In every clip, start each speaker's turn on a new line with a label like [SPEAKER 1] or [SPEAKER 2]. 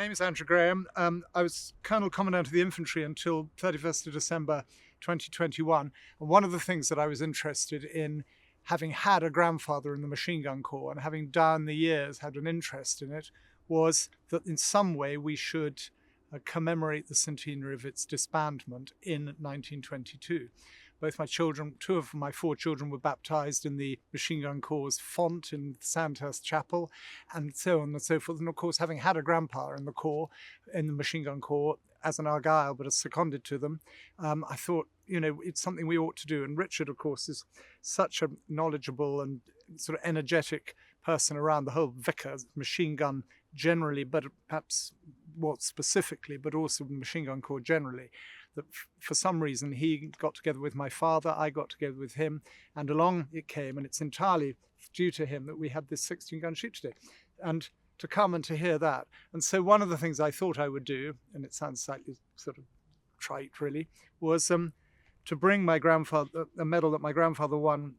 [SPEAKER 1] name is Andrew Graham. I was Colonel Commandant of the Infantry until 31st of December 2021. And one of the things that I was interested in, having had a grandfather in the Machine Gun Corps and having down the years had an interest in it, was that in some way we should commemorate the centenary of its disbandment in 1922. Both my children, 2 of my 4 children, were baptized in the Machine Gun Corps' font in Sandhurst Chapel, and so on and so forth. And of course, having had a grandpa in the Corps, in the Machine Gun Corps, as an Argyll, but as seconded to them, I thought, it's something we ought to do. And Richard, of course, is such a knowledgeable and sort of energetic person around the whole Vickers machine gun generally, but perhaps what specifically, but also the Machine Gun Corps generally, that for some reason he got together with my father, I got together with him, and along it came, and it's entirely due to him that we had this 16-gun shoot today. And to come and to hear that. And so one of the things I thought I would do, and it sounds slightly sort of trite really, was to bring my grandfather, a medal that my grandfather won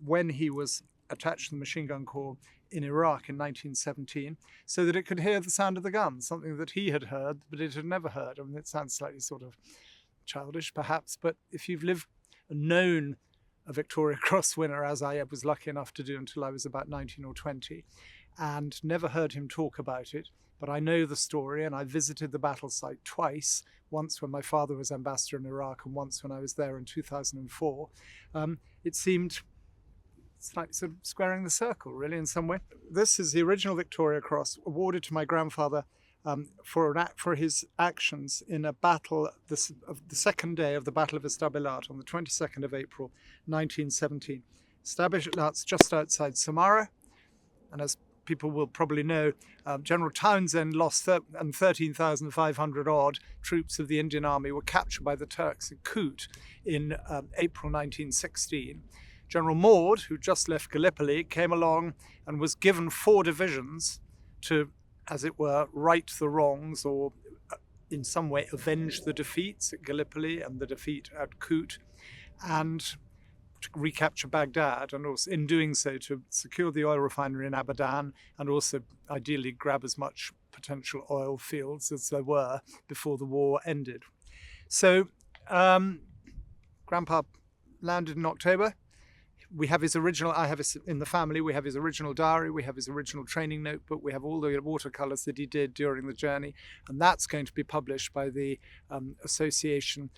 [SPEAKER 1] when he was attached to the Machine Gun Corps in Iraq in 1917, so that it could hear the sound of the guns, something that he had heard, but it had never heard. I mean, it sounds slightly sort of childish perhaps, but if you've lived and known a Victoria Cross winner, as I was lucky enough to do until I was about 19 or 20, and never heard him talk about it, but I know the story, and I visited the battle site twice, once when my father was ambassador in Iraq and once when I was there in 2004, it seemed slightly sort of squaring the circle, really, in some way. This is the original Victoria Cross awarded to my grandfather for his actions in a battle, the second day of the Battle of Estabelat on the 22nd of April 1917. Estabelat's just outside Samara, and as people will probably know, General Townsend lost 13,500 odd troops of the Indian Army were captured by the Turks at Kut in April 1916. General Maud, who just left Gallipoli, came along and was given 4 divisions to, as it were, right the wrongs or in some way avenge the defeats at Gallipoli and the defeat at Kut, and to recapture Baghdad, and also in doing so to secure the oil refinery in Abadan, and also ideally grab as much potential oil fields as there were before the war ended. So Grandpa landed in October. We have his original, I have his, in the family, we have his original diary, we have his original training notebook, we have all the watercolours that he did during the journey, and that's going to be published by the association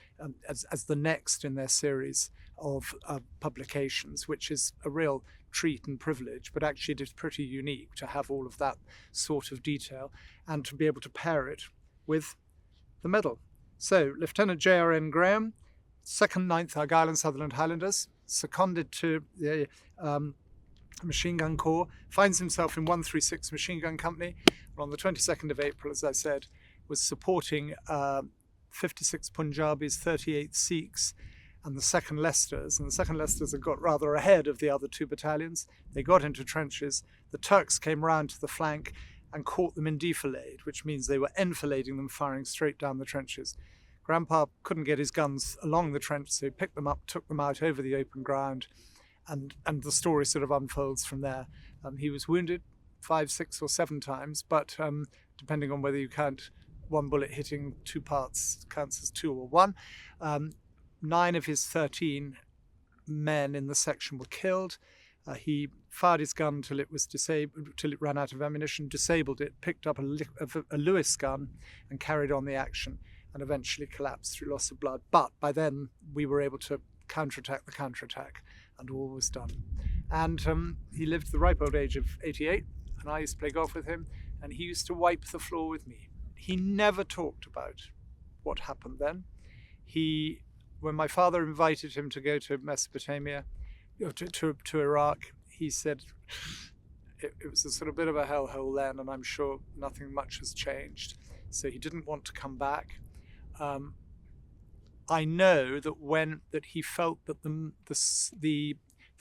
[SPEAKER 1] as the next in their series of publications, which is a real treat and privilege, but actually it is pretty unique to have all of that sort of detail and to be able to pair it with the medal. So, Lieutenant J.R.N. Graham, 2nd 9th Argyll and Sutherland Highlanders, seconded to the Machine Gun Corps, finds himself in 136 Machine Gun Company, and on the 22nd of April, as I said, was supporting 56 Punjabis, 38 Sikhs, and the 2nd Leicesters. And the 2nd Leicesters had got rather ahead of the other 2 battalions. They got into trenches. The Turks came round to the flank and caught them in defilade, which means they were enfilading them, firing straight down the trenches. Grandpa couldn't get his guns along the trench, so he picked them up, took them out over the open ground, and the story sort of unfolds from there. He was wounded 5, 6 or 7 times, but depending on whether you count one bullet hitting 2 parts, counts as 2 or 1. 9 of his 13 men in the section were killed. He fired his gun till it was disabled, till it ran out of ammunition, disabled it, picked up a Lewis gun and carried on the action, and eventually collapsed through loss of blood. But by then we were able to counterattack the counterattack, and all was done. And he lived to the ripe old age of 88, and I used to play golf with him, and he used to wipe the floor with me. He never talked about what happened then. When my father invited him to go to Mesopotamia, to Iraq, he said it was a sort of bit of a hellhole then, and I'm sure nothing much has changed. So he didn't want to come back. I know that he felt that the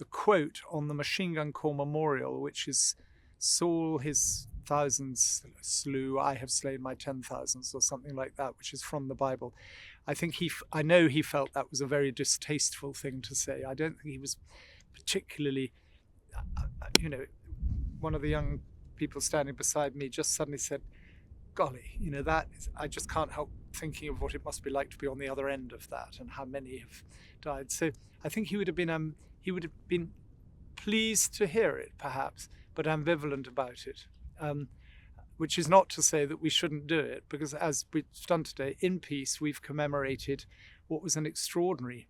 [SPEAKER 1] quote on the Machine Gun Corps memorial, which is Saul his thousands slew, I have slain my 10,000s, or something like that, which is from the Bible. I know he felt that was a very distasteful thing to say. I don't think he was particularly, one of the young people standing beside me just suddenly said, golly, that is, I just can't help thinking of what it must be like to be on the other end of that and how many have died. So I think he would have been pleased to hear it, perhaps, but ambivalent about it. Which is not to say that we shouldn't do it, because as we've done today, in peace, we've commemorated what was an extraordinary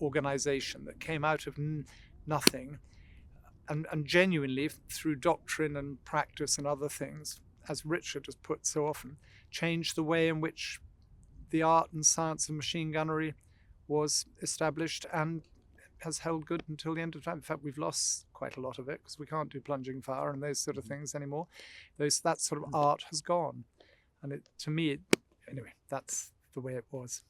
[SPEAKER 1] organization that came out of nothing, and genuinely, through doctrine and practice and other things, as Richard has put so often, changed the way in which the art and science of machine gunnery was established and has held good until the end of time. In fact, we've lost quite a lot of it because we can't do plunging fire and those sort of things anymore. That sort of art has gone. And to me, anyway, that's the way it was.